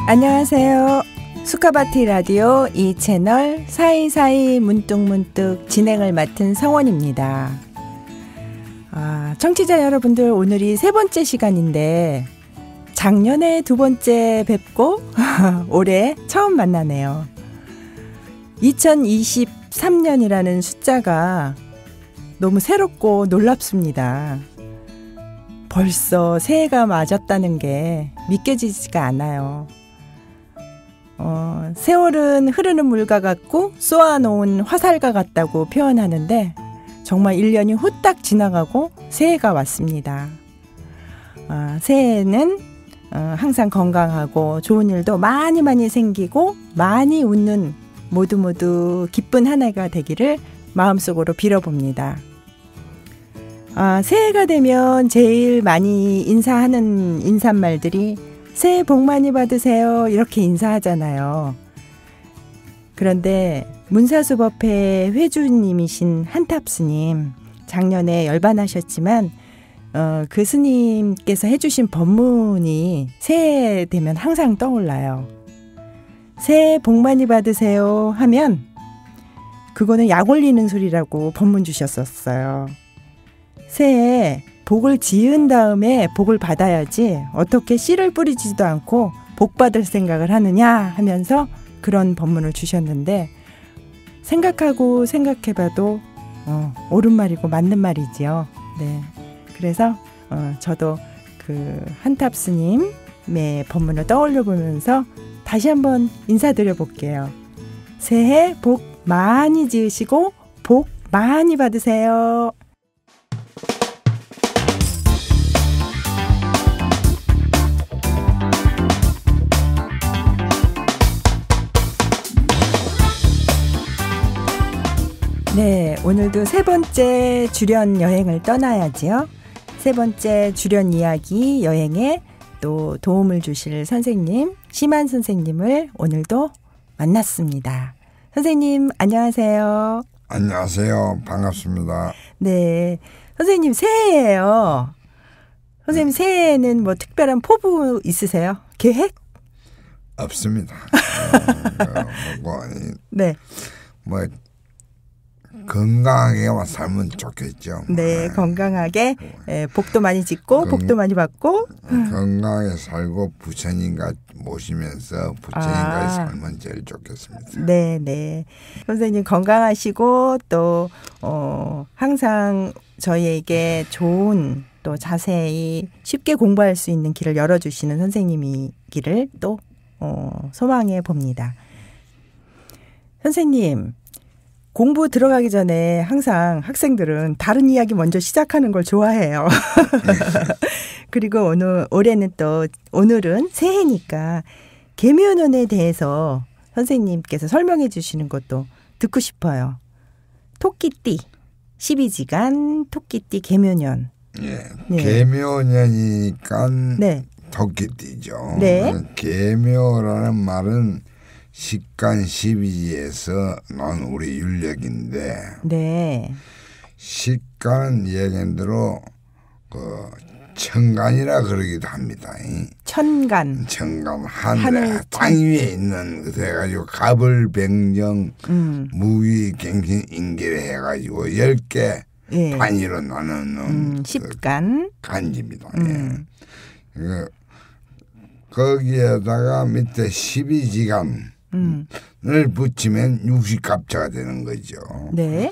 안녕하세요. 수카바티 라디오 이 채널 사이사이 문득문득 진행을 맡은 성원입니다. 청취자 여러분들, 오늘이 세 번째 시간인데 작년에 두 번째 뵙고 올해 처음 만나네요. 2023년이라는 숫자가 너무 새롭고 놀랍습니다. 벌써 새해가 맞았다는 게 믿겨지지가 않아요. 세월은 흐르는 물과 같고 쏘아놓은 화살과 같다고 표현하는데 정말 1년이 후딱 지나가고 새해가 왔습니다. 새해에는 항상 건강하고 좋은 일도 많이 생기고 많이 웃는 모두 기쁜 한 해가 되기를 마음속으로 빌어봅니다. 새해가 되면 제일 많이 인사하는 인사말들이 새해 복 많이 받으세요 이렇게 인사하잖아요. 그런데 문사수법회 회주님이신 한탑 스님, 작년에 열반하셨지만 그 스님께서 해주신 법문이 새해 되면 항상 떠올라요. 새해 복 많이 받으세요 하면 그거는 약 올리는 소리라고 법문 주셨었어요. 새해에 복을 지은 다음에 복을 받아야지 어떻게 씨를 뿌리지도 않고 복 받을 생각을 하느냐 하면서 그런 법문을 주셨는데, 생각하고 생각해봐도 옳은 말이고 맞는 말이지요. 네, 그래서 저도 그 한탑 스님의 법문을 떠올려 보면서 다시 한번 인사드려 볼게요. 새해 복 많이 지으시고 복 많이 받으세요. 네, 오늘도 세 번째 주련 여행을 떠나야지요. 세 번째 주련 이야기 여행에 또 도움을 주실 선생님, 심한 선생님을 오늘도 만났습니다. 선생님, 안녕하세요. 안녕하세요. 반갑습니다. 네, 선생님 새해예요. 선생님 새해에는 뭐 특별한 포부 있으세요? 계획? 없습니다. 네. 건강하게만 살면 좋겠죠. 네, 건강하게 복도 많이 짓고 복도 많이 받고 건강하게 살고 부처님과 모시면서 부처님과 살면 제일 좋겠습니다. 네. 선생님 건강하시고 또 항상 저희에게 좋은 또 자세히 쉽게 공부할 수 있는 길을 열어주시는 선생님이기를 또 소망해 봅니다. 선생님, 공부 들어가기 전에 항상 학생들은 다른 이야기 먼저 시작하는 걸 좋아해요. 그리고 올해는 또 오늘은 새해니까 계묘년에 대해서 선생님께서 설명해 주시는 것도 듣고 싶어요. 토끼띠, 12지간 토끼띠 계묘년. 네. 계묘년이니까 네. 토끼띠죠. 네. 계묘라는 말은 식간 12지에서 난 우리 윤력인데, 네. 식간은 예견대로 천간이라 그러기도 합니다. 천간 하늘 땅 위에 있는 것을 해가지고 갑을병정 무위갱신 인계를 해가지고 10개 단위로 나누는 십간 간지입니다. 거기에다가 밑에 12지간 을 붙이면 60갑자가 되는 거죠. 네.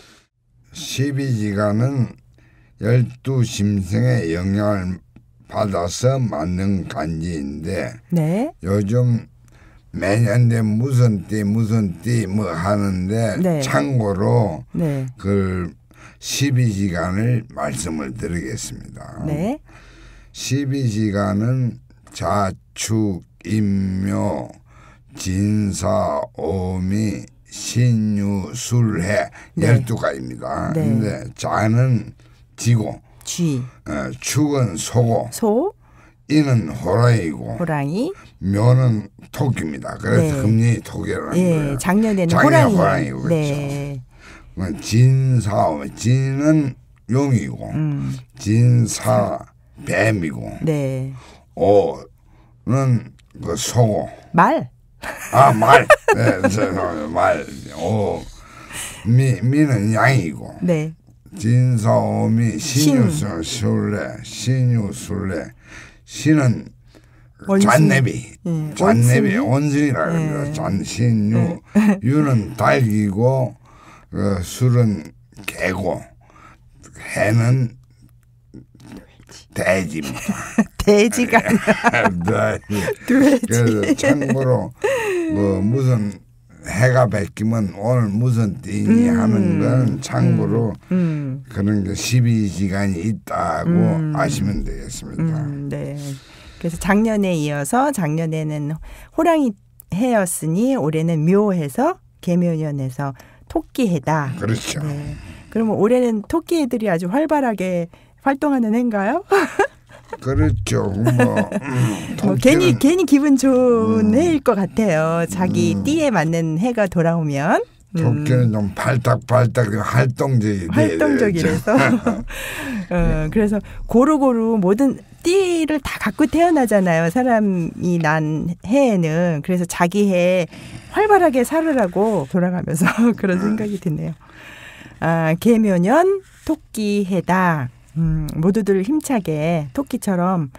12지간은 12심생의 영향을 받아서 만든 간지인데, 네. 요즘 매년에 무슨 띠 뭐 하는데, 네. 참고로 네. 그 12지간을 말씀을 드리겠습니다. 네. 12지간은 자축, 임묘, 진사, 오미, 신유, 술해 네. 12가지입니다. 네. 근데 자는 지고 쥐, 축은 소고 소, 이는 호랑이고 호랑이. 묘는 토끼입니다. 그래서 네. 금리 토끼라는 예, 거예요. 작년에는 작년 호랑이. 호랑이고 그렇죠. 네. 진사오 진은 용이고 진사 뱀이고 네. 오는 그 소고 말. 말. 네, 말. 미는 양이고 네. 진사오미 신유술래 신유술래 신은 원숭이. 잔내비 잔내비 원숭이. 원숭이라 그럽니다. 잔신유 유는 닭이고 술은 개고 해는 돼지입니다. 돼지가 아니라 돼지. 그래서 참고로 뭐 무슨 해가 베끼면 오늘 무슨 띠니 하는 건 참고로 그런 게 12시간이 있다고 아시면 되겠습니다. 네. 그래서 작년에 이어서 작년에는 호랑이 해였으니 올해는 묘해서 개묘년에서 토끼해다. 그렇죠. 네. 그러면 올해는 토끼해들이 아주 활발하게 활동하는 해인가요? 그렇죠. 뭐 괜히 기분 좋은 해일 것 같아요. 자기 띠에 맞는 해가 돌아오면. 토끼는 좀 발딱발딱 활동적이라서. 그래서 고루고루 모든 띠를 다 갖고 태어나잖아요. 사람이 난 해에는. 그래서 자기 해 활발하게 살으라고 돌아가면서 그런 생각이 드네요. 개묘년 토끼 해다. 모두들 힘차게 토끼처럼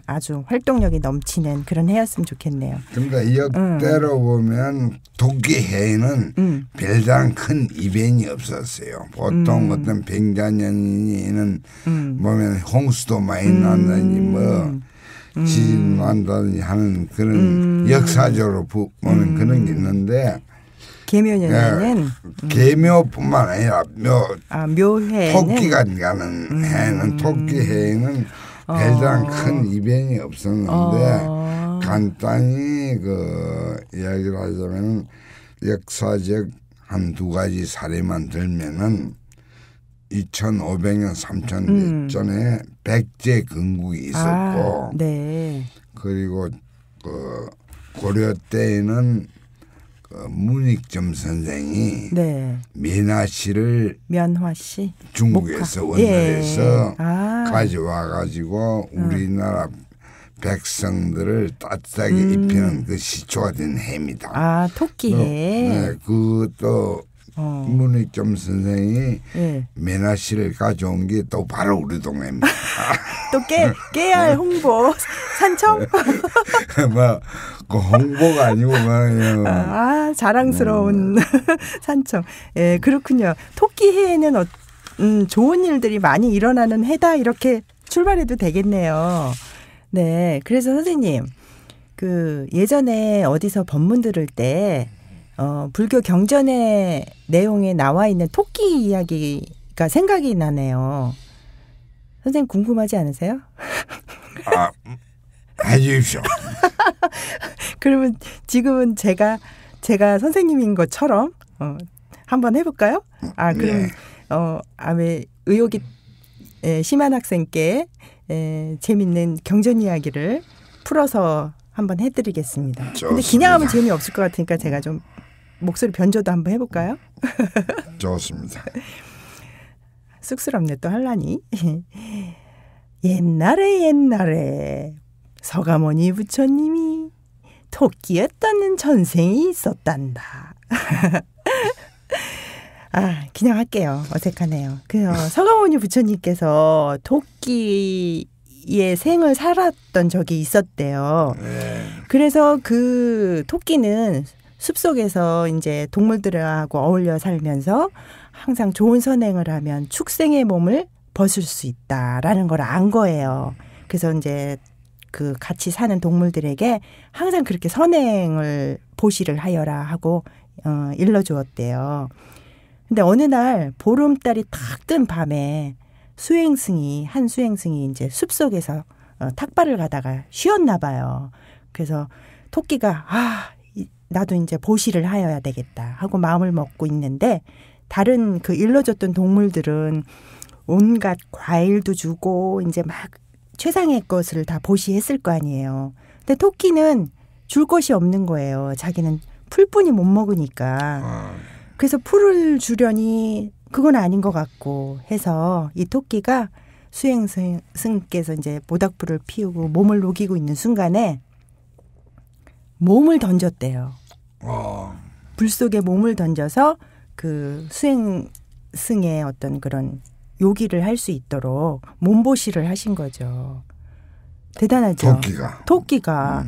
아주 활동력이 넘치는 그런 해였으면 좋겠네요. 그러니까 역대로 보면 토끼 해에는 별다른 큰 이벤이 없었어요. 보통 어떤 병자년에는 보면 홍수도 많이 난다든지 뭐 지진 난다든지 하는 그런 역사적으로 보면 그런 게 있는데 개묘년에는 개묘뿐만 아니라 묘해는 토끼가 가는 해는 토끼 해에는 별다른 큰 이벤이 없었는데 간단히 그 이야기를 하자면 역사적 한두 가지 사례만 들면은 2500년 3000년 전에 백제 건국이 있었고 네. 그리고 그 고려 때에는 문익점 선생이 네. 민화씨를 면화씨 중국에서 목화. 원달에서 예. 가져와 가지고 우리나라 백성들을 따뜻하게 입히는 그 시초가 된 해입니다. 토끼해. 네, 그또 문익점 선생이 민화씨를 가져온 게 또 바로 우리 동네입니다. 또 깨알 홍보 산청? 그 홍보가 아니고 자랑스러운 산청. 예, 그렇군요. 토끼해에는 좋은 일들이 많이 일어나는 해다 이렇게 출발해도 되겠네요. 네, 그래서 선생님 그 예전에 어디서 법문 들을 때 불교 경전의 내용에 나와 있는 토끼 이야기가 생각이 나네요. 선생님 궁금하지 않으세요? 해주십시오. 그러면 지금은 제가 선생님인 것처럼 한번 해볼까요? 그럼 왜 의욕이 심한 학생께 재밌는 경전 이야기를 풀어서 한번 해드리겠습니다. 근데 그냥 하면 재미없을 것 같으니까 제가 좀 목소리 변조도 한번 해볼까요? 좋습니다. 쑥스럽네 또 할라니. 옛날에 서가모니 부처님이 토끼였다는 전생이 있었단다. 그냥 할게요. 어색하네요. 서가모니 부처님께서 토끼의 생을 살았던 적이 있었대요. 그래서 그 토끼는 숲속에서 이제 동물들하고 어울려 살면서 항상 좋은 선행을 하면 축생의 몸을 벗을 수 있다라는 걸 안 거예요. 그래서 이제 그 같이 사는 동물들에게 항상 그렇게 선행을 보시를 하여라 하고 일러주었대요. 근데 어느 날 보름달이 탁 뜬 밤에 한 수행승이 이제 숲속에서 탁발을 가다가 쉬었나 봐요. 그래서 토끼가 나도 이제 보시를 하여야 되겠다 하고 마음을 먹고 있는데 다른 그 일러줬던 동물들은 온갖 과일도 주고 이제 막 최상의 것을 다 보시했을 거 아니에요. 근데 토끼는 줄 것이 없는 거예요. 자기는 풀뿐이 못 먹으니까. 그래서 풀을 주려니 그건 아닌 것 같고 해서 이 토끼가 수행승께서 이제 모닥불을 피우고 몸을 녹이고 있는 순간에 몸을 던졌대요. 불 속에 몸을 던져서 그 수행승의 어떤 그런 요기를 할 수 있도록 몸보시를 하신 거죠. 대단하죠. 토끼가.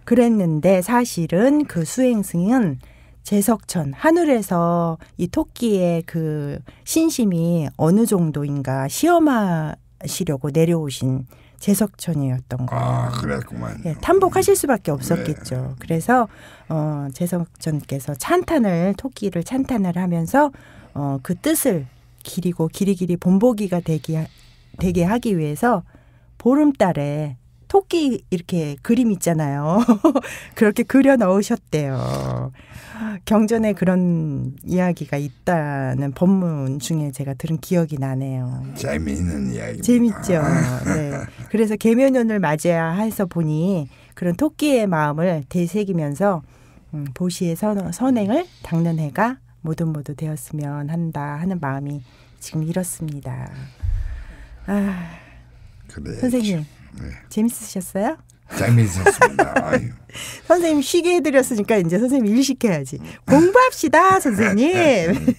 그랬는데 사실은 그 수행승은 제석천 하늘에서 이 토끼의 그 신심이 어느 정도인가 시험하시려고 내려오신 제석천이었던 거예요. 그랬구만. 네, 탐복하실 수밖에 없었겠죠. 네. 그래서 제석천께서 토끼를 찬탄을 하면서 그 뜻을 기리고 길이길이 본보기가 되게 하기 위해서 보름달에 토끼 이렇게 그림 있잖아요. 그렇게 그려 넣으셨대요. 경전에 그런 이야기가 있다는 법문 중에 제가 들은 기억이 나네요. 재미있는 이야기입니다. 재밌죠. 네. 그래서 계면연을 맞이해서 보니 그런 토끼의 마음을 되새기면서 보시의 선행을 닦는 해가 모두 되었으면 한다 하는 마음이 지금 이렇습니다. 선생님. 네. 재밌으셨어요? 재밌었습니다. 선생님 쉬게 해드렸으니까 이제 선생님 일 시켜야지. 공부합시다, 선생님.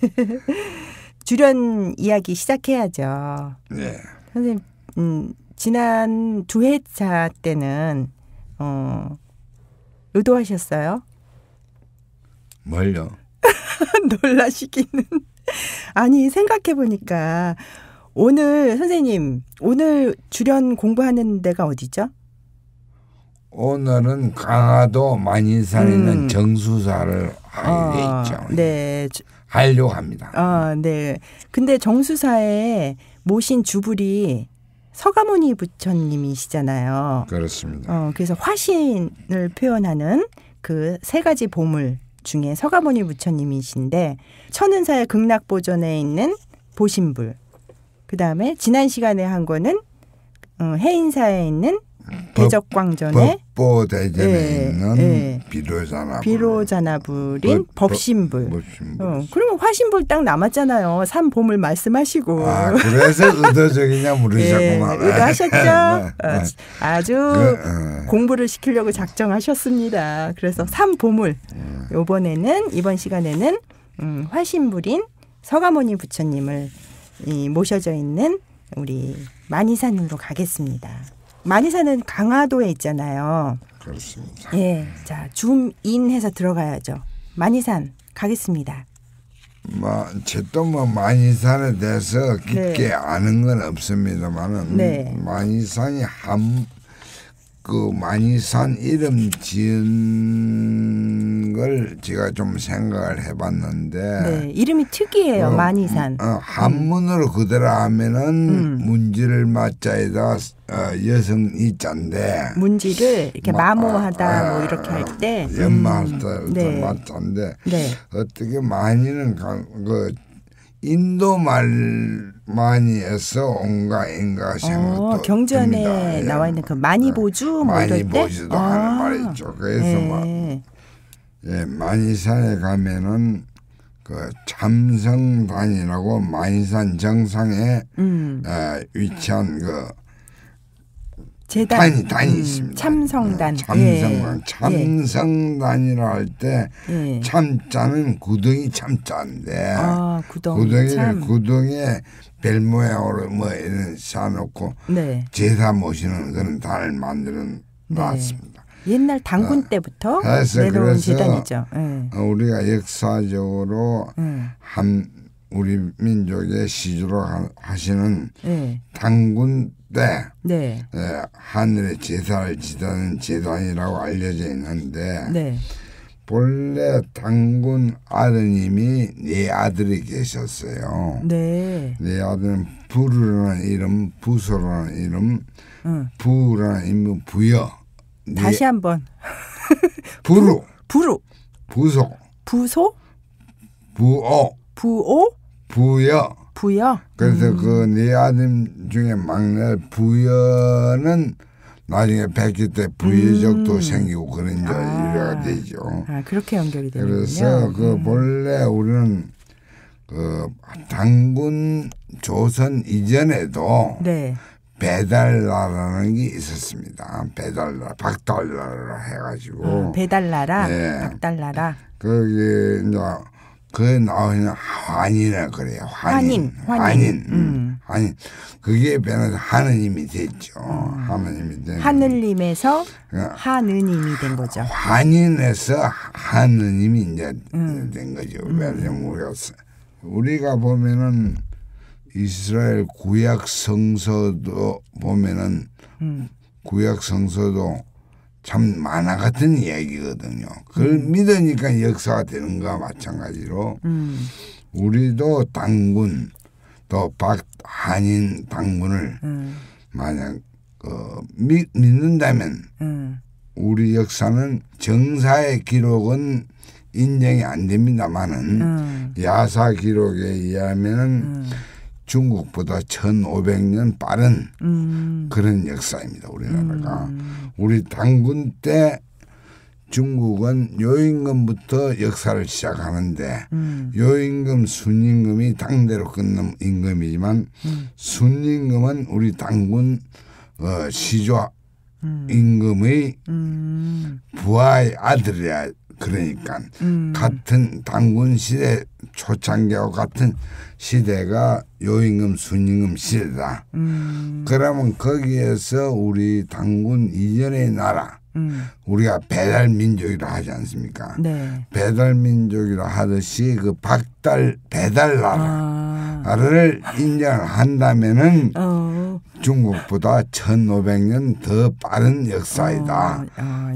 주련 이야기 시작해야죠. 네. 선생님, 지난 2회차 때는 의도하셨어요? 뭘요? 놀라시기는. 아니 생각해보니까 선생님 오늘 주련 공부하는 데가 어디죠? 오늘은 강화도 만이산에 있는 정수사를 하게 있죠. 네. 하려고 합니다. 네. 근데 정수사에 모신 주불이 서가모니 부처님이시잖아요. 그렇습니다. 그래서 화신을 표현하는 그 3가지 보물 중에 서가모니 부처님이신데 천은사의 극락보전에 있는 보신불, 그다음에 지난 시간에 한 거는 해인사에 있는 대적광전에 법보대전에 있는 비로자나불인 법신불. 그러면 화신불 딱 남았잖아요. 3보물 말씀하시고. 그래서 의도적이냐 물으셨구만. 의도하셨죠? 아주 공부를 시키려고 작정하셨습니다. 그래서 3보물. 이번 시간에는 화신불인 서가모니 부처님을 모셔져 있는 우리 만이산으로 가겠습니다. 만이산은 강화도에 있잖아요. 그렇습니다. 예, 자 줌인해서 들어가야죠. 만이산 가겠습니다. 저도 만이산에 대해서 깊게 아는 건 없습니다만은 만이산이 만이산 이름 지은 걸 제가 좀 생각을 해봤는데 이름이 특이해요. 만이산. 한문으로 그대로 하면은 문지를 맞자에다 여성 이자인데 문지를 이렇게 마모하다 뭐 이렇게 할 때 연마할 때 맞자인데 어떻게 만이는 인도 말만이에서 온가인가 생각도 경전에 듭니다. 나와 있는 그 만이보주 뭐 이럴 때 만이보주도 하는 말이죠. 그래서 만이산에 가면은 그 참성단이라고 만이산 정상에 위치한 그 단이 있습니다. 참성단. 참성단이라 할 때 참자는 구덩이 참자인데 구덩이에 별 모양으로 뭐 이런 쌓아놓고 제사 모시는 그런 단을 만들어 놨습니다. 옛날 당군 때부터 내려온 제단이죠. 우리가 역사적으로 우리 민족의 시주로 하시는 당군 때 하늘에 제사를 지다는 제단이라고 알려져 있는데 본래 당군 아드님이 4아들이 계셨어요. 네 아들은 부르라는 이름, 부소라는 이름, 부라는 이름, 부여. 다시 한번. 부루. 부소. 부소? 부오. 부오? 부여. 부여? 그래서 그 네 아들 중에 막내 부여는 나중에 백기 때 부여족도 생기고 그런 일화가 되죠. 아, 그렇게 연결이 되는군요. 그래서 그 본래 우리는 그 당군 조선 이전에도 네. 배달나라는 게 있었습니다. 배달나라, 박달나라 해가지고. 배달나라, 네. 박달나라. 거기 이제 그 나오는 환인을 그래요. 환인. 그게 변해서 하느님이 됐죠. 하느님이 된. 하늘님에서 하느님이 된 거죠. 환인에서 하느님이 이제 된 거죠. 왜냐면 우리가 보면은 이스라엘 구약 성서도 보면은 구약 성서도 참 만화 같은 이야기거든요. 그걸 믿으니까 역사가 되는 거와 마찬가지로 우리도 당군 또 한인 당군을 만약 믿는다면 우리 역사는 정사의 기록은 인정이 안 됩니다만은 야사 기록에 의하면은 중국보다 1500년 빠른 그런 역사입니다. 우리나라가. 우리 당군 때 중국은 요임금부터 역사를 시작하는데 요임금 순임금이 당대로 끊는 임금이지만 순임금은 우리 당군 시조 임금의 부하의 아들이야. 그러니까 같은 당군 시대 초창기와 같은 시대가 요임금 순임금 시대다. 그러면 거기에서 우리 당군 이전의 나라 우리가 배달민족이라 하지 않습니까? 네. 배달민족이라 하듯이 그 배달나라를 인정을 한다면은 중국보다 1500년 더 빠른 역사이다.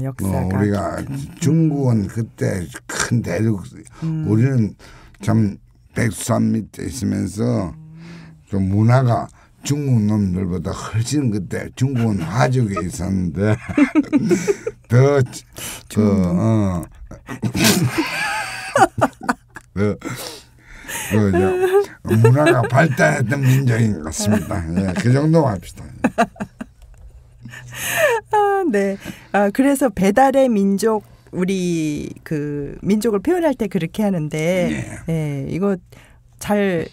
역사가. 우리가 중국은 그때 큰 대륙, 우리는 참 백두산 밑에 있으면서 좀 문화가 중국 놈들보다 훨씬 그때 중국은 화족에 있었는데 문화가 발달했던 민족인 것 같습니다. 예, 그 정도 합시다. 네. 그래서 배달의 민족 우리 그 민족을 표현할 때 그렇게 하는데 이거 잘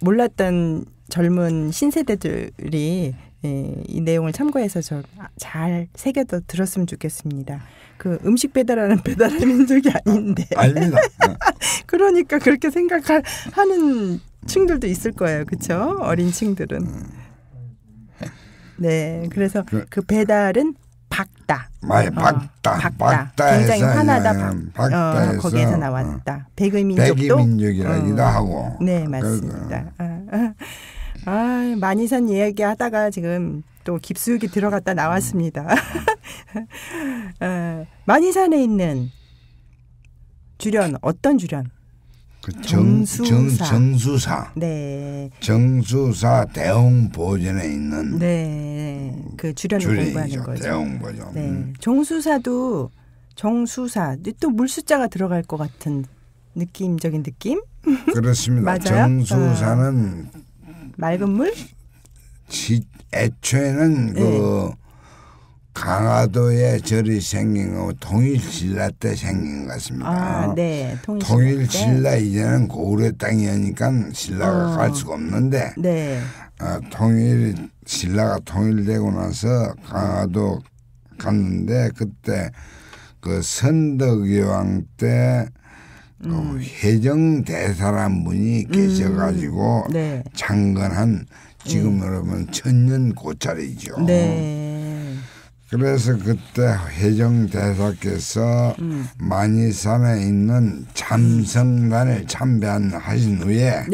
몰랐던 젊은 신세대들이 이 내용을 참고해서 잘 새겨도 들었으면 좋겠습니다. 그 음식 배달하는 배달의 민족이 아닌데. 아닙니다. 그러니까 그렇게 생각하는 층들도 있을 거예요. 그렇죠? 어린 층들은. 네. 그래서 그 배달은 박다. 박다. 굉장히 화나다. 박다에서 거기에서 나왔다. 백의 민족이라기도 하고. 네, 맞습니다. 만이산 이야기 하다가 지금 또 깊숙이 들어갔다 나왔습니다. 만이산에 있는 주련 어떤 주련? 정수사. 네. 정수사 대홍보전에 있는. 네. 그 주련을 공부하는 거죠. 대홍보전. 네. 정수사 또 물숫자가 들어갈 것 같은 느낌적인 느낌? 그렇습니다. 맞아요? 정수사는 맑은 물? 애초에는 그 강화도에 절이 생긴 거 통일신라 때 생긴 것 같습니다. 네. 통일신라 이제는 고구려 땅이니까 신라가 갈 수가 없는데 신라가 통일되고 나서 강화도 갔는데 그때 그 선덕여왕 때 회정대사란 분이 계셔가지고 창건한 지금 여러분 천년 고찰이죠. 네. 그래서 그때 회정대사께서 만이산에 있는 참성단을 참배하신 후에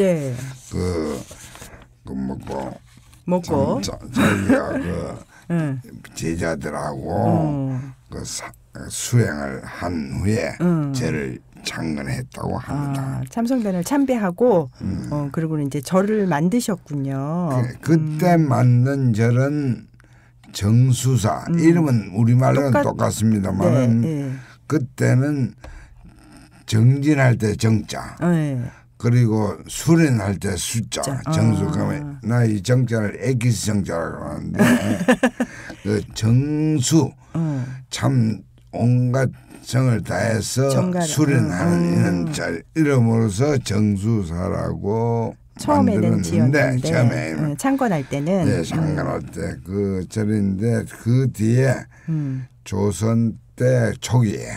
먹고 자기가 그 제자들하고 그 수행을 한 후에 절을 창건했다고 합니다. 참성단을 참배하고 그리고는 이제 절을 만드셨군요. 그때 만든 절은 정수사 이름은 우리말로는 똑같습니다만 그때는 정진할 때 정자. 네. 그리고 수련할 때 숫자. 정수 가면 나 이 정자를 에기스 정자라고 하는데 그 정수 참 온갖 정을 다해서 수련하는 이런 이름으로서 정수사라고 처음에는 지었는데 처음에 창건할 때는 네, 창건할 때 그 절인데 그 뒤에 조선 때 초기에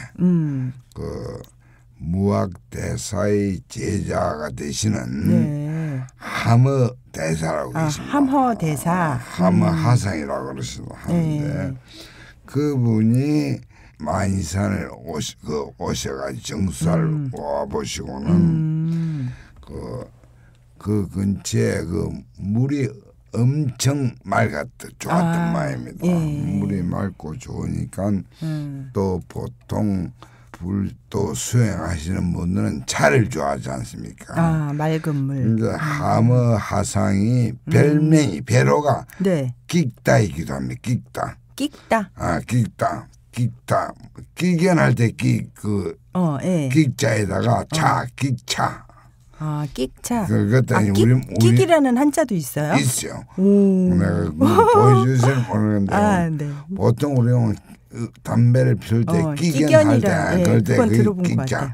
그 무학 대사의 제자가 되시는 네. 함허 대사라고 계십니다. 함허 대사, 함허 하상이라고 그러시고 하는데 그분이 만이산을 오셔가지고 정수사를 와보시고는 그 근처에 그 물이 엄청 좋았던 마입니다. 물이 맑고 좋으니까 또 보통 또 수행하시는 분들은 차를 좋아하지 않습니까? 맑은 물. 그러니까 함허 하상이 별명이 배로가 네. 끽다이기도 합니다. 끽다. 끽다. 끽다. 끼견할 때 끽자에다가 차, 끽차. 끽차. 그것도 끽이라는 한자도 있어요? 있어요. 내가 보여주시면 모르겠는데 네. 보통 우리는 담배를 피울 때 끼견할 때 그럴 때 그 끽자.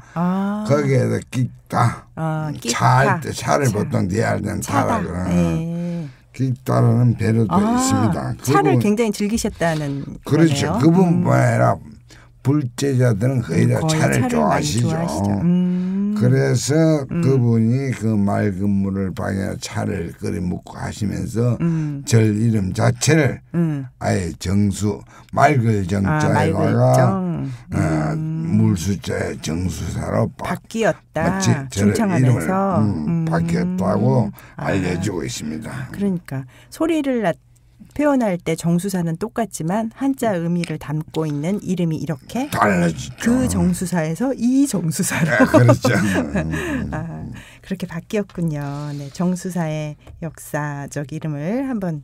거기에다 끽다. 차할 때 차를 보통 대할 때는 타라 그러나 끽다라는 배로도 있습니다. 차를 굉장히 즐기셨다는 그렇죠. 거네요. 그분뿐만 아니라 불제자들은 거의 다 차를 좋아하시죠. 그래서 그분이 그 맑은 물을 방에 차를 끓여 먹고 하시면서 절 이름 자체를 아예 정수 맑을 정자에다가 물수자의 정수사로 바뀌었다. 이름을 바뀌었다고 알려주고 있습니다. 그러니까 소리를 표현할 때 정수사는 똑같지만 한자 의미를 담고 있는 이름이 이렇게 달라지죠. 그 정수사에서 이 정수사로 그렇죠. 그렇게 바뀌었군요. 네, 정수사의 역사적 이름을 한번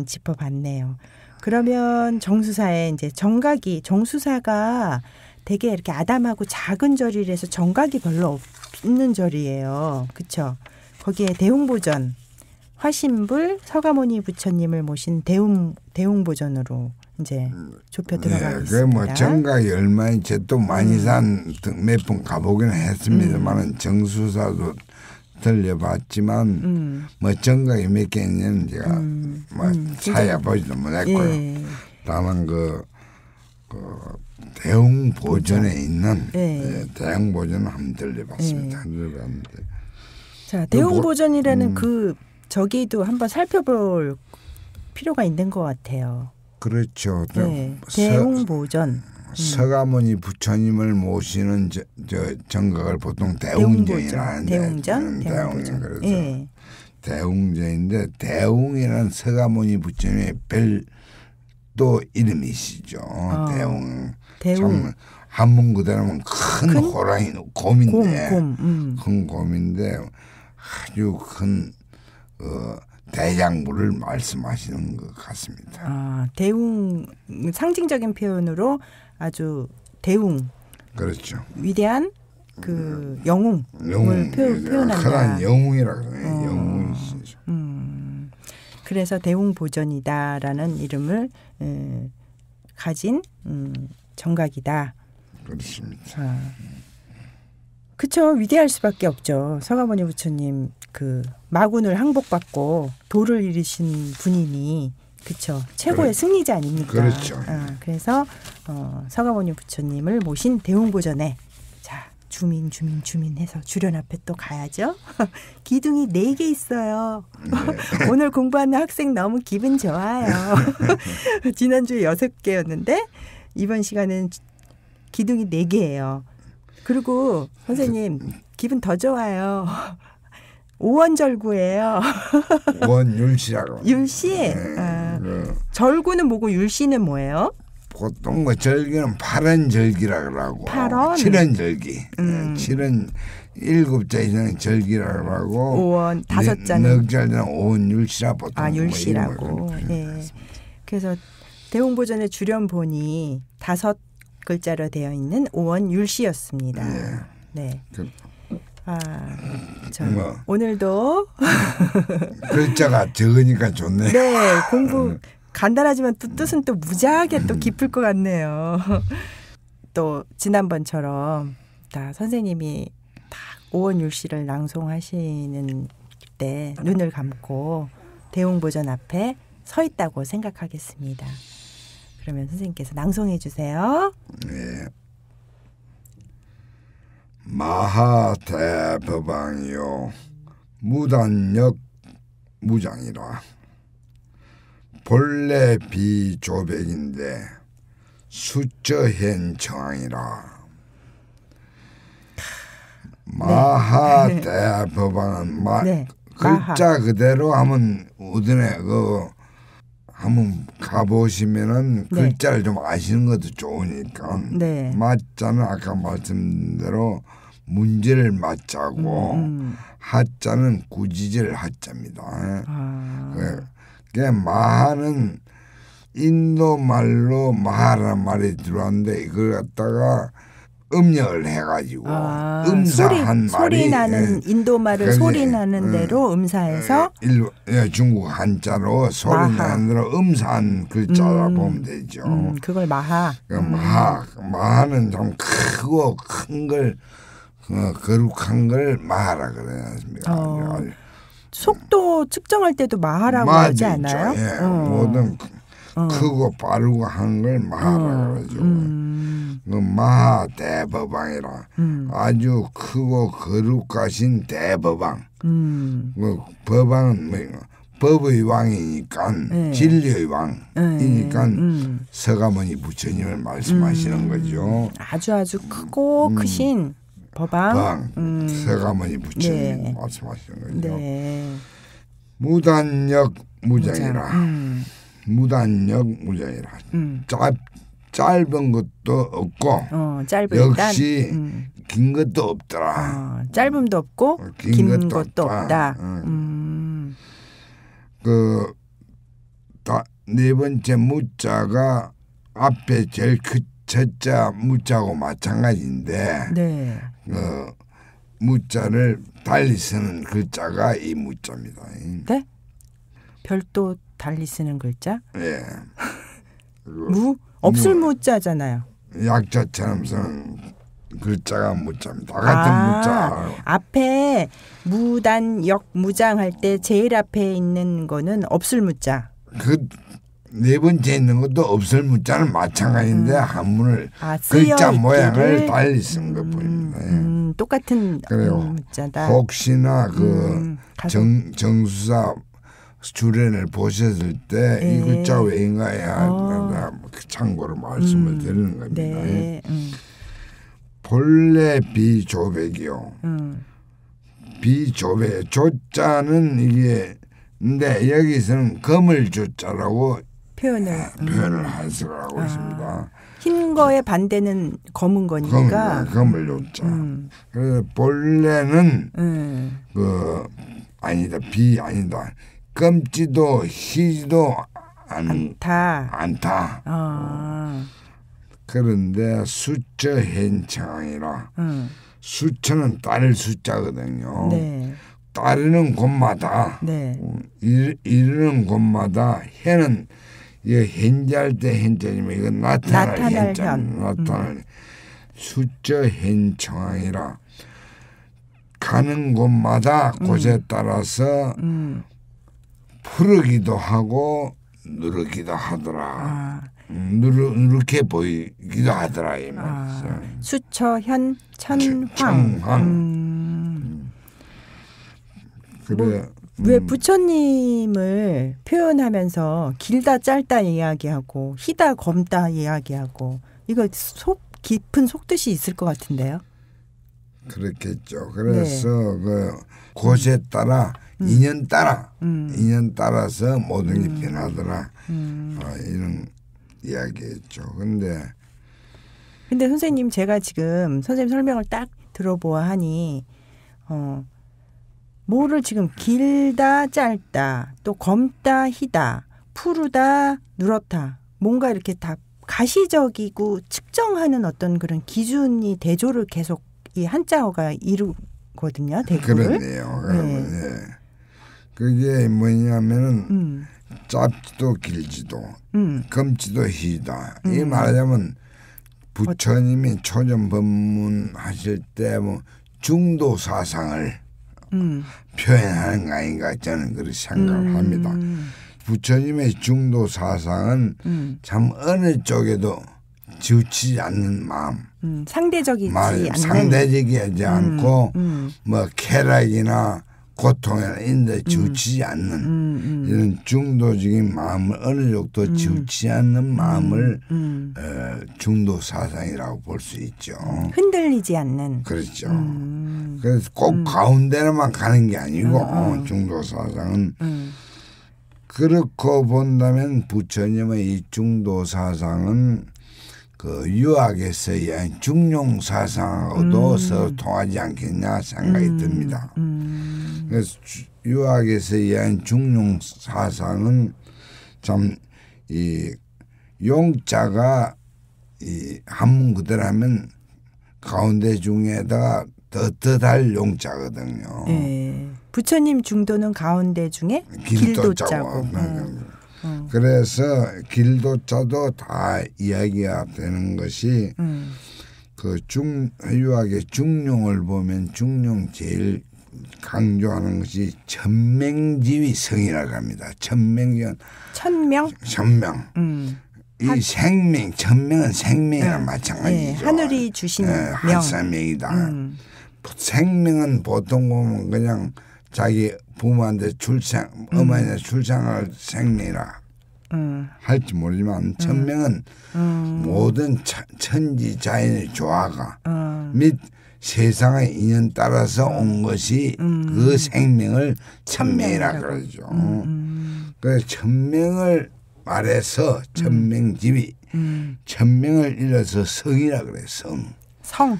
짚어봤네요. 그러면 정수사에 이제 정각이 정수사가 되게 이렇게 아담하고 작은 절이라서 정각이 별로 없는 절이에요. 그렇죠? 거기에 대웅보전 화신불 서가모니 부처님을 모신 대웅보전으로 이제 좁혀 들어가고 있습니다. 뭐 정각이 얼마인지 또 만이산 몇 번 가보긴 했습니다만 정수사도 들려봤지만 뭐 정각이 몇 개 있는지 제가 뭐 찾아보지도 못했고요. 다만 그 대웅보전에 있는 대웅보전을 한번 들려봤습니다. 들려봤는데 자 대웅보전이라는 저기도 한번 살펴볼 필요가 있는 것 같아요. 그렇죠. 대웅보전. 서가모니 부처님을 모시는 저 정각을 보통 대웅전이라 하는데 대웅전. 그래서 대웅전인데 대웅이라는 서가모니 부처님의 별도 이름이시죠. 대웅. 한문 그대로는 큰 호랑이 곰인데 큰 곰인데 아주 큰 대장부를 말씀하시는 것 같습니다. 대웅 상징적인 표현으로 아주 대웅. 그렇죠. 위대한 그 영웅을 표현한다. 그런 영웅이라고 그래요. 영웅이시죠. 그래서 대웅보전이다라는 이름을 가진 정각이다. 그렇습니다. 그렇죠. 위대할 수밖에 없죠. 서가모니 부처님 그 마군을 항복받고 도를 이루신 분이니 그렇죠. 최고의 승리자 아닙니까? 그렇죠. 그래서 서가모니 부처님을 모신 대웅보전에 자 주민 해서 주련 앞에 또 가야죠. 기둥이 4개 있어요. 네. 오늘 공부하는 학생 너무 기분 좋아요. 지난주에 6개였는데 이번 시간은 기둥이 4개예요. 그리고 선생님 기분 더 좋아요. 오원절구예요. 오원율시라고. 율시. 절구는 뭐고 율시는 뭐예요? 보통 뭐 절기는 8원절기라고 하고 8원? 7원절기. 7원 7자에서는 절기라고 하고 5원 5자는 넉자는 오원율시라 보통. 율시라고. 네. 그래서 대웅보전의 주련본이 5글자로 되어 있는 오원율시였습니다. 네. 뭐. 오늘도 글자가 적으니까 좋네. 네, 공부 간단하지만 또 뜻은 또 무지하게 또 깊을 것 같네요. 또 지난번처럼 다 선생님이 딱 오원율시를 낭송하시는 때 눈을 감고 대웅보전 앞에 서 있다고 생각하겠습니다. 그러면 선생님께서 낭송해 주세요. 네. 마하대법왕이요 무단역 무장이라 본래 비조백인데 수저현 정황이라. 마하대법왕은 네. 글자 그대로 하면 우드네 한번 가보시면은 네. 글자를 좀 아시는 것도 좋으니까. 네. 마자는 아까 말씀대로 문제를 맞자고 하자는 구지절 하자입니다. 그게 마하는 인도 말로 마하라는 말이 들어왔는데 이걸 갖다가 음력을 해가지고 음사한 말이 소리 나는 인도 말을 소리 나는 대로 음사해서 중국 한자로 소리 나는 대로 음사한 글자라 보면 되죠. 그걸 마하. 마하는 좀 크고 큰 걸 거룩한 걸 마하라 그러지 않습니까? 속도 측정할 때도 마하라고 하지 않아요? 예. 모든 크고 빠르고 한 걸 마하라 그러죠. 마하 대법왕이라 아주 크고 거룩하신 대법왕. 법왕은 법의 왕이니까 진리의 왕이니까 서가모니 부처님을 말씀하시는 거죠. 아주 크고 크신 법왕. 서가모니 부처님 말씀하시는 거죠. 네. 무단역 무장이라. 무단역 무장이라. 짧은 것도 없고 역시 긴 것도 없더라. 짧음도 없고 긴 것도 없다. 네 번째 무자가 앞에 제일 첫자 무자하고 마찬가지인데 네. 무자를 달리 쓰는 글자가 이 무자입니다. 네? 별도 달리 쓰는 글자? 예. 없을 무자잖아요. 약자처럼 쓰는 글자가 무자입니다. 같은 무자. 앞에 무단, 역, 무장 할 때 제일 앞에 있는 거는 없을 무자. 네 번째 있는 것도 없을 무자는 마찬가지인데 한문을 글자 모양을 달리 쓴 것 뿐입니다. 똑같은 무자다. 혹시나 정수사 주례를 보셨을 때 이 글자 왜인가야 참고로 말씀을 드리는 겁니다. 네. 본래 비조백이요. 비조백 조자는 이게 근데 여기서는 검을 조자라고 표현을 하고 있습니다. 흰 거의 반대는 검은 거니까. 검을 조자. 그래서 본래는 아니다 아니다. 검지도 희지도 않다. 그런데 수처 현창이라 수처는 따를 숫자거든요. 네. 따르는 곳마다 이르는 곳마다 해는 이거 현재할 때 현재지만 이건 나타날 현재 나타날 수처 현창이라 가는 곳마다 곳에 따라서 푸르기도 하고 누르기도 하더라. 누렇게 보이기도 하더라 이 말이죠. 수처 현 천황. 그래. 왜 부처님을 표현하면서 길다 짧다 이야기하고 희다 검다 이야기하고 이거 깊은 속뜻이 있을 것 같은데요. 그렇겠죠. 그래서 곳에 따라 인연 따라서 모든 게 변하더라. 이런 이야기했죠. 근데 선생님 제가 지금 선생님 설명을 딱 들어보아하니 뭐를 지금 길다 짧다 또 검다 희다 푸르다 누렇다 뭔가 이렇게 다 가시적이고 측정하는 어떤 그런 기준이 대조를 계속 이 한자어가 이루거든요. 대구를. 그렇네요. 네. 그게 뭐냐면은 짧지도 길지도 검지도 희다. 이 말하자면 부처님이 초전 법문하실 때 뭐 중도 사상을 표현하는 거 아닌가 저는 그렇게 생각을 합니다. 부처님의 중도 사상은 참 어느 쪽에도 지우치지 않는 마음. 상대적이지 않는. 상대적이지 않고 뭐 쾌락이나 고통이나 이런 데 지우치지 않는 이런 중도적인 마음을 어느 정도 지우치지 않는 마음을 중도 사상이라고 볼 수 있죠. 흔들리지 않는. 그렇죠. 그래서 꼭 가운데로만 가는 게 아니고 중도 사상은 그렇고 본다면 부처님의 이 중도 사상은 그 유학에서의 중용 사상하고도 서로 통하지 않겠냐 생각이 듭니다. 그래서 유학에서의 중용 사상은 참 이 용자가 이 한문 그대로 하면 가운데 중에다가 떳떳할 용자거든요. 네. 부처님 중도는 가운데 중에 길도자고. 그래서 길도자도 다 이야기가 되는 것이 그 유학의 중용을 보면 중용 제일 강조하는 것이 천명지위성이라고 합니다. 천명. 이 생명, 천명은 생명이랑 마찬가지죠. 하늘이 주신 명. 한사명이다. 생명은 보통 보면 그냥 자기 부모한테 어머니한테 출생할 생명이라 할지 모르지만 천명은 모든 천지 자연의 조화가 및 세상의 인연 따라서 온 것이 그 생명을 천명이라 그러죠. 그래서 천명을 말해서 천명지위, 천명을 일러서 성이라 그래. 성.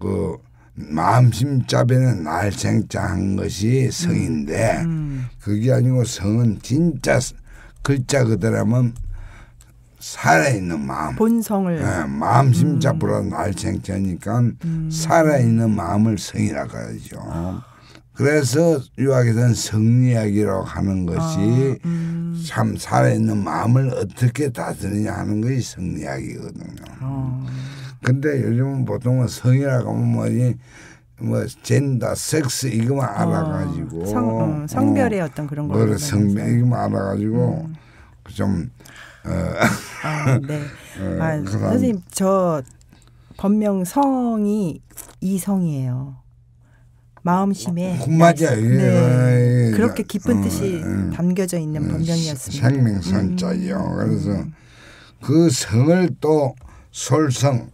그 마음심자배는 날생자 한 것이 성인데 그게 아니고 성은 진짜 글자 그대로 하면 살아있는 마음. 본성을. 마음심자보다 날생자니까 살아있는 마음을 성이라고 하죠. 그래서 유학에서는 성리학이라고 하는 것이 참 살아있는 마음을 어떻게 다스리냐 하는 것이 성리학이거든요. 근데 요즘은 보통은 성이라고 하면 뭐 젠더, 섹스 이거만 알아가지고 성별의 어떤 그런 거. 성별 이거만 알아가지고 좀 네. 선생님 저 본명 성이 이성이에요. 마음심에. 맞아요. 네. 그렇게 깊은 뜻이 담겨져 있는 본명이었습니다. 생명선자요. 그래서 그 성을 또 솔성.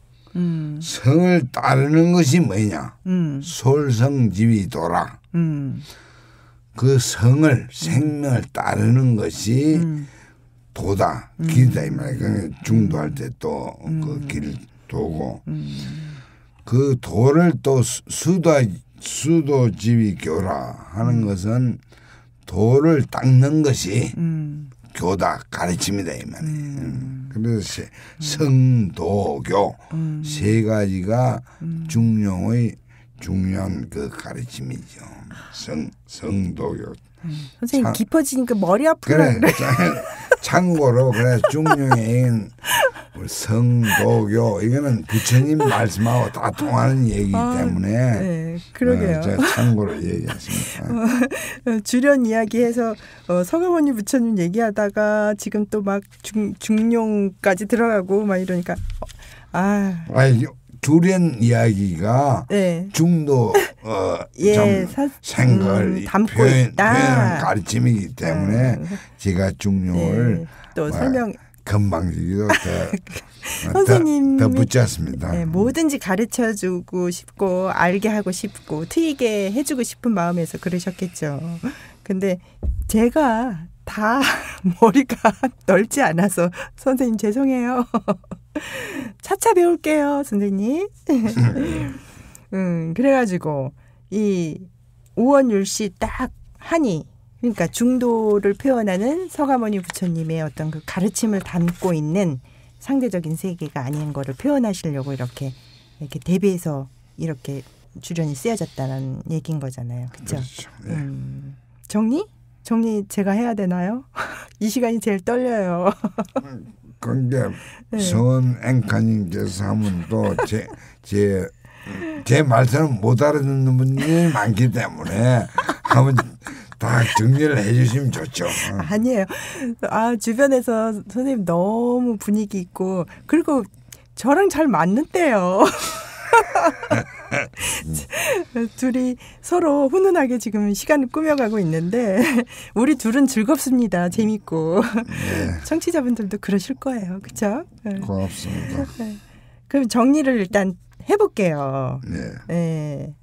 성을 따르는 것이 뭐냐? 솔성지위도라. 그 성을 생명을 따르는 것이 도다, 길이다 이 말이에요. 중도할 때 또 그 길 도고 그 도를 또 수도지위교라 하는 것은 도를 닦는 것이 교다 가르침이다 이 말이에요. 그래서 성도교 세 가지가 중용의 중요한 그 가르침이죠. 성도교. 선생님 깊어지니까 머리 아프다. 그래. 참고로 그래 중용의 성도교 이거는 부처님 말씀하고 다 통하는 얘기이기 때문에 네, 그러게요. 제가 참고로 얘기했습니다. 주련 이야기해서 서가모니 부처님 얘기하다가 지금 또 막 중용까지 들어가고 막 이러니까 주련 이야기가 네. 중도 좀 생각을 담고 있다. 표현 가르침이기 때문에 제가 중용을 네. 또 설명 건방지기도 선생님 더 붙였습니다. 네, 뭐든지 가르쳐주고 싶고 알게 하고 싶고 트이게 해주고 싶은 마음에서 그러셨겠죠. 근데 제가 다 머리가 넓지 않아서 선생님 죄송해요. 차차 배울게요, 선생님. 그래가지고 이 오원율씨 딱 하니 그러니까 중도를 표현하는 서가모니 부처님의 어떤 그 가르침을 담고 있는 상대적인 세계가 아닌 거를 표현하시려고 이렇게 이렇게 대비해서 이렇게 주련이 쓰여졌다는 얘기인 거잖아요. 그렇죠? 네. 정리 제가 해야 되나요? 이 시간이 제일 떨려요. 근데 선 앵커님께서 하면 또 제 말씀을 못 알아듣는 분이 많기 때문에 한번 다 정리를 해주시면 좋죠. 아니에요. 주변에서 선생님 너무 분위기 있고 그리고 저랑 잘 맞는데요. 둘이 서로 훈훈하게 지금 시간을 꾸며가고 있는데 우리 둘은 즐겁습니다. 재밌고 청취자분들도 그러실 거예요. 그렇죠? 고맙습니다. 그럼 정리를 일단 해볼게요.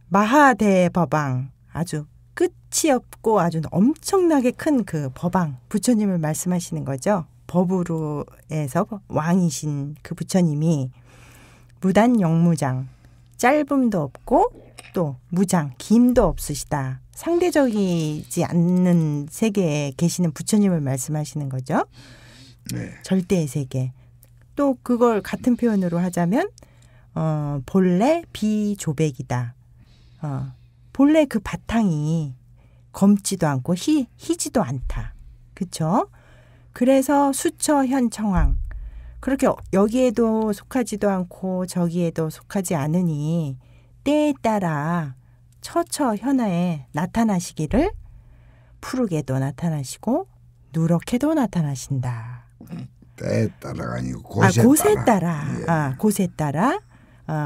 마하대법왕 아주 끝이 없고 아주 엄청나게 큰 그 법왕 부처님을 말씀하시는 거죠. 법으로에서 왕이신 그 부처님이 무단영무장 짧음도 없고 또 무장 김도 없으시다. 상대적이지 않는 세계에 계시는 부처님을 말씀하시는 거죠. 절대의 세계. 또 그걸 같은 표현으로 하자면 본래 비조백이다. 본래 그 바탕이 검지도 않고 희지도 않다. 그렇죠? 그래서 수처 현청왕. 그렇게 여기에도 속하지도 않고 저기에도 속하지 않으니 때에 따라 처처 현아에 나타나시기를 푸르게도 나타나시고 누렇게도 나타나신다. 때에 따라가 아니고 곳에 따라. 곳에 따라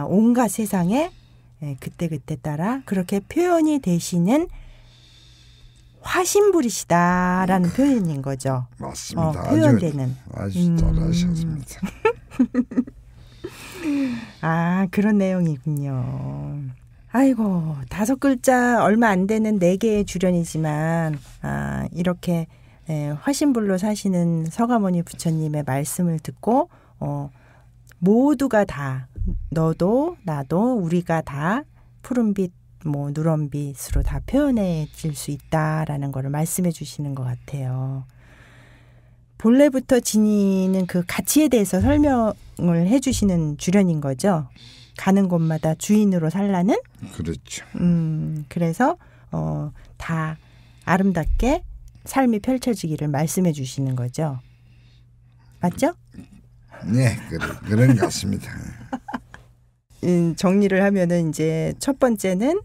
온갖 세상에 그때 따라 그렇게 표현이 되시는 화신불이시다라는 표현인 거죠. 맞습니다. 표현되는. 아주 잘하셨습니다. 그런 내용이군요. 아이고 5글자 얼마 안 되는 4개의 주련이지만 이렇게 화신불로 사시는 서가모니 부처님의 말씀을 듣고 모두가 다 너도 나도 우리가 다 푸른빛 누런빛으로 다 표현해질 수 있다라는 거를 말씀해 주시는 것 같아요. 본래부터 지니는 그 가치에 대해서 설명을 해 주시는 주련인 거죠. 가는 곳마다 주인으로 살라는? 그렇죠. 그래서 다 아름답게 삶이 펼쳐지기를 말씀해 주시는 거죠. 맞죠? 네, 그런 것 같습니다. 정리를 하면은 이제 첫 번째는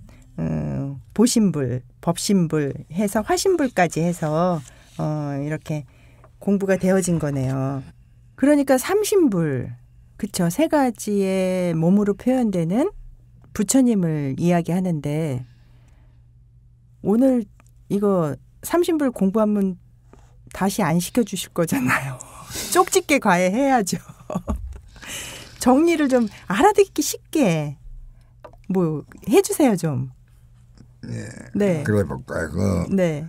보신불, 법신불 해서 화신불까지 해서 이렇게 공부가 되어진 거네요. 그러니까 삼신불, 그쵸? 3가지의 몸으로 표현되는 부처님을 이야기하는데 오늘 이거 삼신불 공부하면 다시 안 시켜주실 거잖아요. 쪽집게 과외해야죠. 정리를 좀 알아듣기 쉽게 해주세요 좀. 네. 그래 볼까요? 네.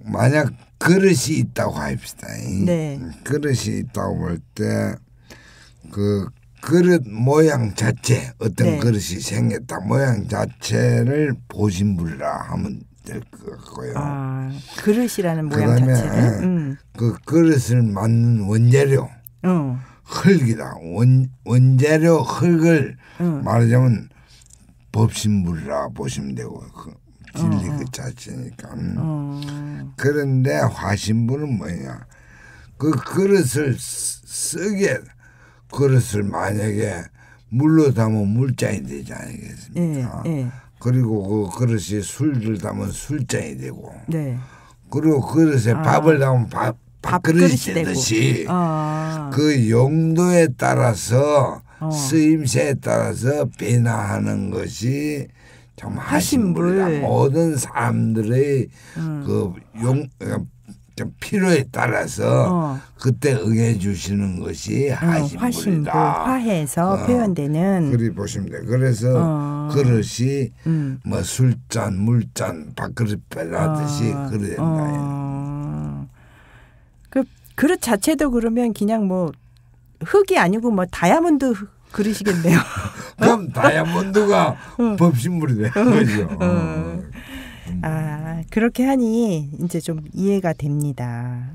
만약 그릇이 있다고 합시다. 네. 그릇이 있다고 볼 때 그 그릇 모양 자체 어떤 그릇이 생겼다 모양 자체를 보신불이라 하면 될 것 같고요. 그릇이라는 모양 자체를. 그 그릇을 만든 원재료 흙이다. 원재료 흙을 말하자면 법신불이라 보시면 되고 진리 그 자체니까. 그런데 화신불은 뭐냐? 그 그릇을 쓰게 그릇을 만약에 물로 담으면 물잔이 되지 않겠습니까? 그리고 그 그릇이 술을 담으면 술잔이 되고 그리고 그릇에 밥을 담으면 밥그릇이 되듯이 그 용도에 따라서 쓰임새에 따라서 변화하는 것이 참 화신불이다. 모든 사람들의 필요에 따라서 그때 응해 주시는 것이 화신불이다. 화해에서 표현되는. 그리 보시면 돼요. 그래서 그릇이 뭐 술잔, 물잔, 밥그릇 빼라듯이 그래야 된다. 그 그릇 자체도 그러면 그냥 흙이 아니고 다이아몬드 그릇이겠네요. 그럼 다이아몬드가 법신불이 되는 거죠. 그렇게 하니 이제 좀 이해가 됩니다.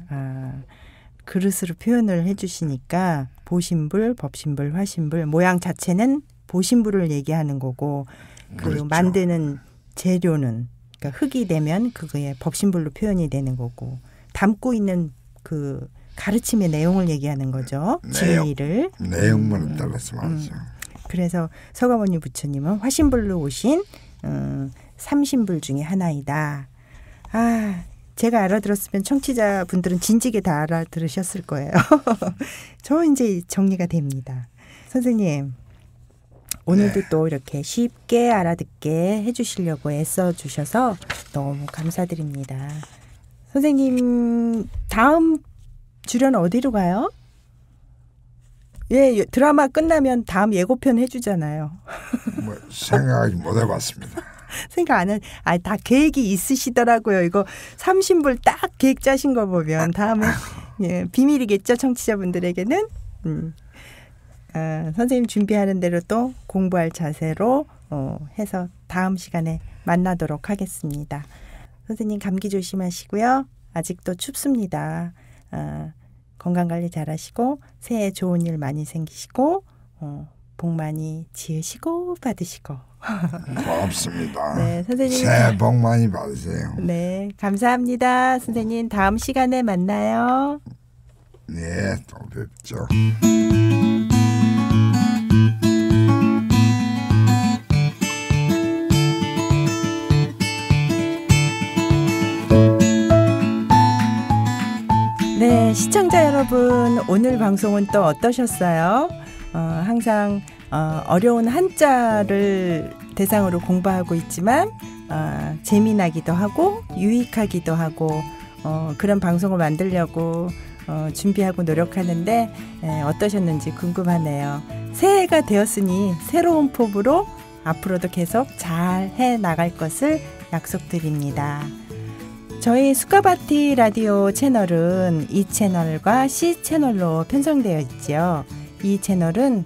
그릇으로 표현을 해주시니까 보신불, 법신불, 화신불 모양 자체는 보신불을 얘기하는 거고 그 그렇죠. 만드는 재료는 그러니까 흙이 되면 그거에 법신불로 표현이 되는 거고 담고 있는 그 가르침의 내용을 얘기하는 거죠. 진리를. 내용만 따라서 말이죠. 그래서 서가모니 부처님은 화신불로 오신 삼신불 중에 하나이다. 아, 제가 알아들었으면 청취자분들은 진지게 다 알아들으셨을 거예요. 저 이제 정리가 됩니다. 선생님, 오늘도 또 이렇게 쉽게 알아듣게 해주시려고 애써주셔서 너무 감사드립니다. 선생님, 다음 출연 어디로 가요? 예, 드라마 끝나면 다음 예고편 해주잖아요. 뭐 생각하지 못해봤습니다. 생각 안 해. 다 계획이 있으시더라고요. 이거 삼신불 딱 계획 짜신 거 보면 다음에 예, 비밀이겠죠, 청취자분들에게는. 선생님 준비하는 대로 또 공부할 자세로 해서 다음 시간에 만나도록 하겠습니다. 선생님 감기 조심하시고요. 아직도 춥습니다. 건강관리 잘하시고 새해 좋은 일 많이 생기시고 복 많이 지으시고 받으시고. 고맙습니다. 네, 선생님. 새해 복 많이 받으세요. 네, 감사합니다. 선생님 다음 시간에 만나요. 네, 또 뵙죠. 네, 시청자 여러분, 오늘 방송은 또 어떠셨어요? 항상 어려운 한자를 대상으로 공부하고 있지만 재미나기도 하고 유익하기도 하고 그런 방송을 만들려고 준비하고 노력하는데 어떠셨는지 궁금하네요. 새해가 되었으니 새로운 포부로 앞으로도 계속 잘 해나갈 것을 약속드립니다. 저희 수카바티 라디오 채널은 E 채널과 C 채널로 편성되어 있죠. 이 채널은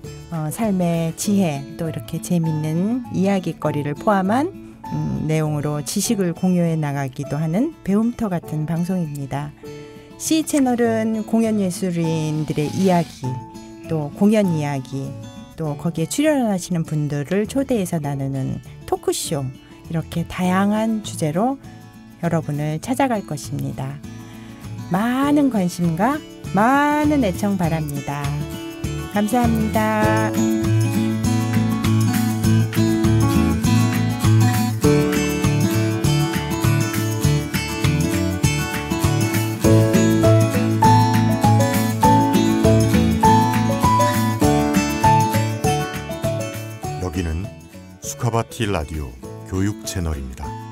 삶의 지혜 또 이렇게 재밌는 이야기거리를 포함한 내용으로 지식을 공유해 나가기도 하는 배움터 같은 방송입니다. C 채널은 공연예술인들의 이야기, 또 공연 이야기, 또 거기에 출연하시는 분들을 초대해서 나누는 토크쇼, 이렇게 다양한 주제로 여러분을 찾아갈 것입니다. 많은 관심과 많은 애청 바랍니다. 감사합니다. 여기는 수카바티 라디오 교육 채널입니다.